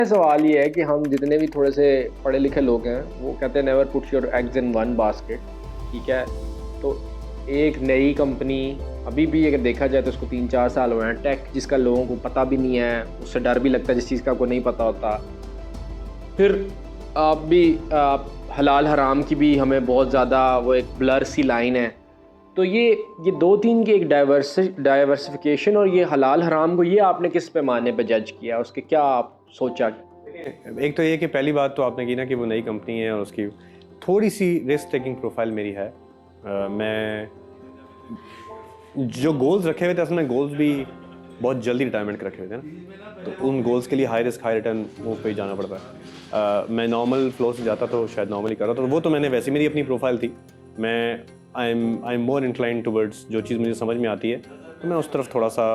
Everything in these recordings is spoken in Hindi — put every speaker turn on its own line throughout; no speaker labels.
सवाल ये है कि हम जितने भी थोड़े से पढ़े लिखे लोग हैं वो कहते हैं never put your eggs in one basket. ठीक है। तो एक नई कंपनी अभी भी अगर देखा जाए तो उसको 3-4 साल हुए हैं, टेक जिसका लोगों को पता भी नहीं है, उससे डर भी लगता है जिस चीज़ का आपको नहीं पता होता। फिर आप भी हलाल हराम की भी हमें बहुत ज़्यादा वो एक ब्लर सी लाइन है। तो ये दो तीन की एक डाइवर्सिफिकेशन और ये हलाल हराम को ये आपने किस पैमाने पे जज किया, उसके क्या आप सोचा?
एक तो ये कि पहली बात तो आपने की ना कि वो नई कंपनी है और उसकी थोड़ी सी रिस्क टेकिंग प्रोफाइल मेरी है। मैं जो गोल्स रखे हुए थे असल में गोल्स भी बहुत जल्दी रिटायरमेंट के रखे हुए थे ना, तो उन गोल्स के लिए high risk high return move पे ही जाना पड़ता है। मैं नॉर्मल फ्लो से जाता तो शायद नॉर्मली कर रहा था, तो वो तो मैंने वैसे मेरी अपनी प्रोफाइल थी। मैं I am more incline towards जो चीज़ मुझे समझ में आती है तो मैं उस तरफ थोड़ा सा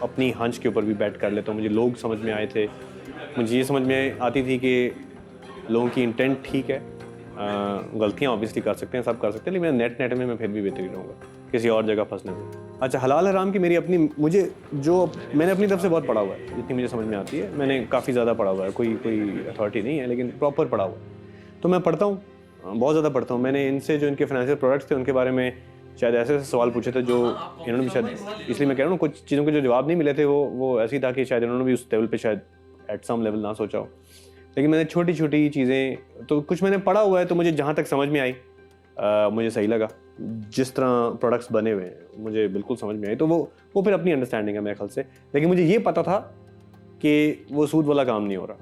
अपनी हंच के ऊपर भी बैट कर लेता हूँ। मुझे लोग समझ में आए थे, मुझे ये समझ में आती थी कि लोगों की इंटेंट ठीक है। गलतियाँ ऑब्वियसली कर सकते हैं, सब कर सकते हैं, लेकिन नेट में मैं फिर भी बेहतरीन रहूँगा किसी और जगह फंसने में। अच्छा, हलाल हराम की मेरी अपनी मुझे जो मैंने अपनी तरफ से बहुत पढ़ा हुआ है, जितनी मुझे समझ में आती है मैंने काफ़ी ज़्यादा पढ़ा हुआ है। कोई अथॉरिटी नहीं है लेकिन प्रॉपर पढ़ा हुआ है, तो मैं पढ़ता हूँ, बहुत ज़्यादा पढ़ता हूँ। मैंने इनसे जो इनके फाइनेंशियल प्रोडक्ट्स थे उनके बारे में शायद ऐसे ऐसे सवाल पूछे थे जो इन्होंने भी शायद, इसलिए मैं कह रहा हूँ कुछ चीज़ों के जो जवाब नहीं मिले थे वो ऐसी था कि शायद इन्होंने भी उस लेवल पे शायद एट सम लेवल ना सोचा हो। लेकिन मैंने छोटी छोटी चीज़ें तो कुछ मैंने पढ़ा हुआ है, तो मुझे जहाँ तक समझ में आई मुझे सही लगा। जिस तरह प्रोडक्ट्स बने हुए हैं मुझे बिल्कुल समझ में आई, तो वो फिर अपनी अंडरस्टैंडिंग है मेरे ख्याल से। लेकिन मुझे ये पता था कि वो सूद वाला काम नहीं हो रहा,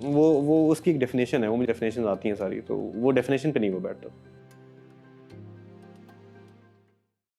वो उसकी एक डेफिनेशन है, वो मुझे डेफिनेशन आती हैं सारी, तो वो डेफिनेशन पे नहीं वो बैठता।